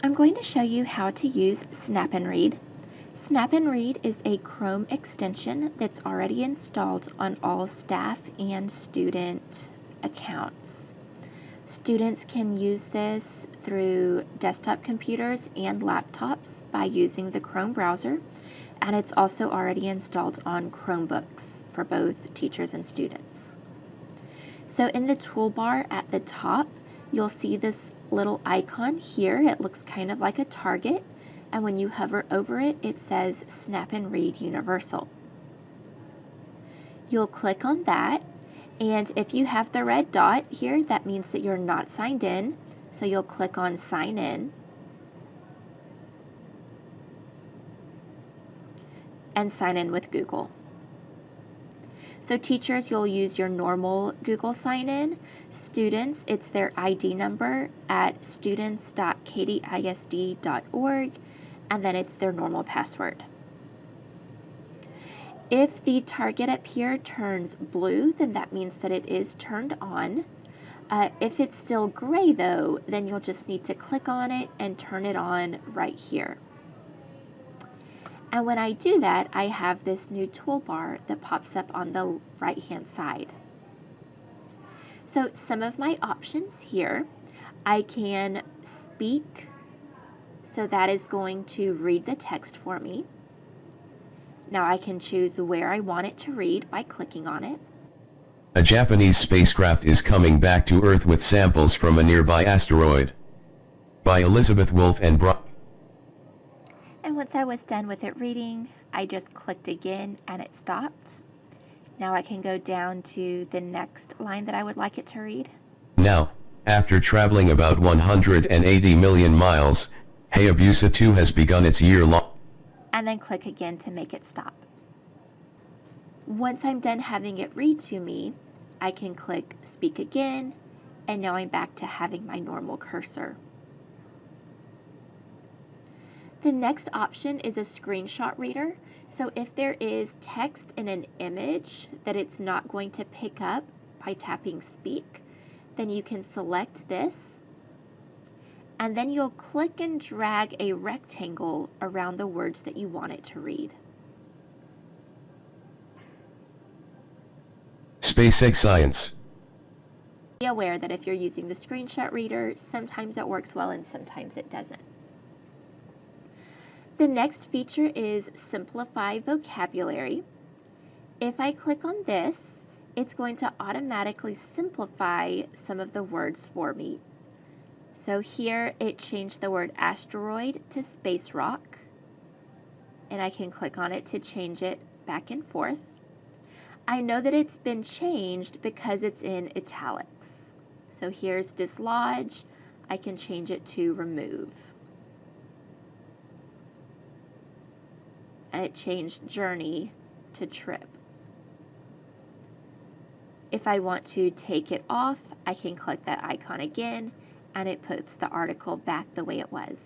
I'm going to show you how to use Snap and Read. Snap and Read is a Chrome extension that's already installed on all staff and student accounts. Students can use this through desktop computers and laptops by using the Chrome browser, and it's also already installed on Chromebooks for both teachers and students. So in the toolbar at the top, you'll see this little icon here. It looks kind of like a target, and when you hover over it, it says Snap and Read Universal. You'll click on that, and if you have the red dot here, that means that you're not signed in, so you'll click on Sign In, and sign in with Google. So teachers, you'll use your normal Google sign-in. Students, it's their ID number at students.katyisd.org, and then it's their normal password. If the target up here turns blue, then that means that it is turned on. If it's still gray though, then you'll just need to click on it and turn it on right here. And when I do that, I have this new toolbar that pops up on the right-hand side. So some of my options here, I can speak, so that is going to read the text for me. Now I can choose where I want it to read by clicking on it. A Japanese spacecraft is coming back to Earth with samples from a nearby asteroid. By Elizabeth Wolfe and Brian. And once I was done with it reading, I just clicked again and it stopped. Now I can go down to the next line that I would like it to read. Now, after traveling about 180 million miles, Hayabusa 2 has begun its year-long. And then click again to make it stop. Once I'm done having it read to me, I can click Speak Again, and now I'm back to having my normal cursor. The next option is a screenshot reader. So if there is text in an image that it's not going to pick up by tapping Speak, then you can select this, and then you'll click and drag a rectangle around the words that you want it to read. SpaceX Science. Be aware that if you're using the screenshot reader, sometimes it works well and sometimes it doesn't. The next feature is Simplify Vocabulary. If I click on this, it's going to automatically simplify some of the words for me. So here it changed the word asteroid to space rock, and I can click on it to change it back and forth. I know that it's been changed because it's in italics. So here's dislodge. I can change it to remove. And it changed journey to trip. If I want to take it off, I can click that icon again, and it puts the article back the way it was.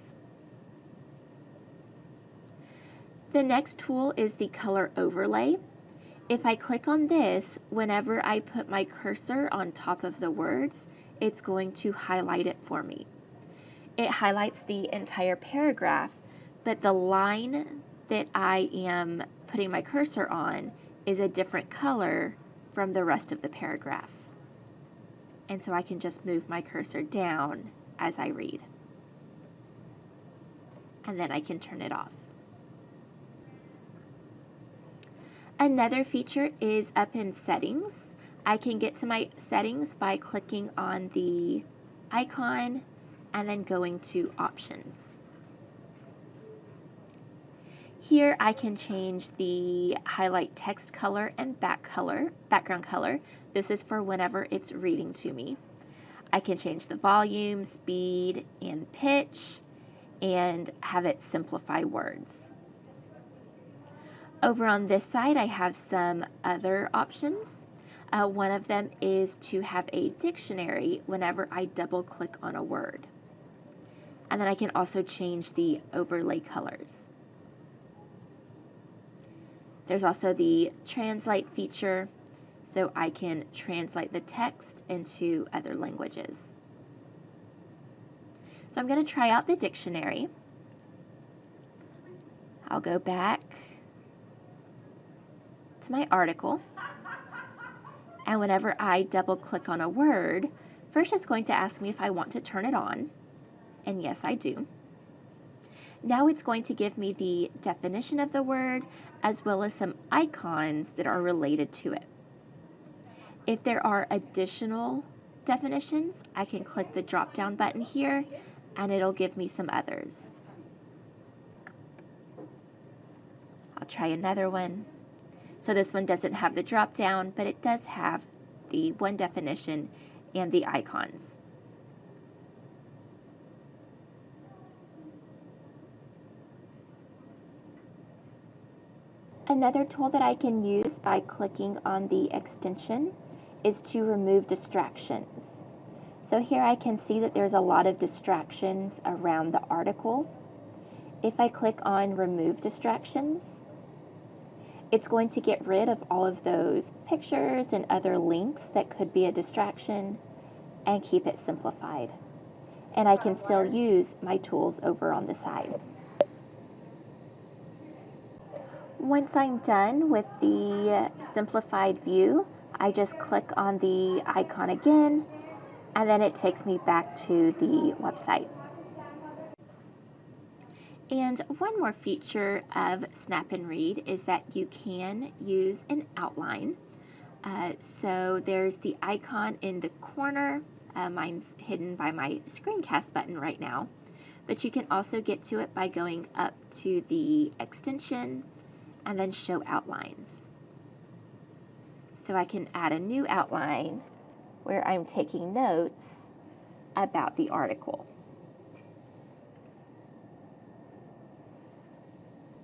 The next tool is the color overlay. If I click on this, whenever I put my cursor on top of the words, it's going to highlight it for me. It highlights the entire paragraph, but the line that I am putting my cursor on is a different color from the rest of the paragraph. And so I can just move my cursor down as I read. And then I can turn it off. Another feature is up in settings. I can get to my settings by clicking on the icon and then going to options. Here I can change the highlight text color and background color. This is for whenever it's reading to me. I can change the volume, speed, and pitch, and have it simplify words. Over on this side, I have some other options. One of them is to have a dictionary whenever I double click on a word. And then I can also change the overlay colors. There's also the translate feature, so I can translate the text into other languages. So I'm going to try out the dictionary. I'll go back to my article, and whenever I double click on a word, first it's going to ask me if I want to turn it on, and yes, I do. Now it's going to give me the definition of the word as well as some icons that are related to it. If there are additional definitions, I can click the drop down button here and it'll give me some others. I'll try another one. So this one doesn't have the drop down, but it does have the one definition and the icons. Another tool that I can use by clicking on the extension is to remove distractions. So here I can see that there's a lot of distractions around the article. If I click on remove distractions, it's going to get rid of all of those pictures and other links that could be a distraction and keep it simplified. And I can still use my tools over on the side. Once I'm done with the simplified view, I just click on the icon again, and then it takes me back to the website. And one more feature of Snap and Read is that you can use an outline. So there's the icon in the corner. Mine's hidden by my screencast button right now, but you can also get to it by going up to the extension and then show outlines. So I can add a new outline where I'm taking notes about the article.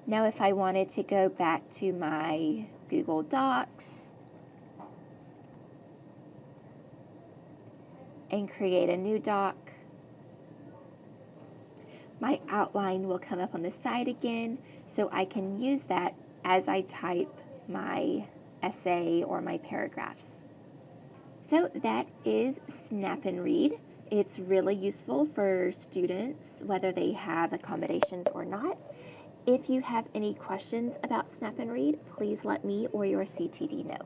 Now if I wanted to go back to my Google Docs and create a new doc, my outline will come up on the side again, so I can use that as I type my essay or my paragraphs. So that is Snap and Read. It's really useful for students, whether they have accommodations or not. If you have any questions about Snap and Read, please let me or your CTD know.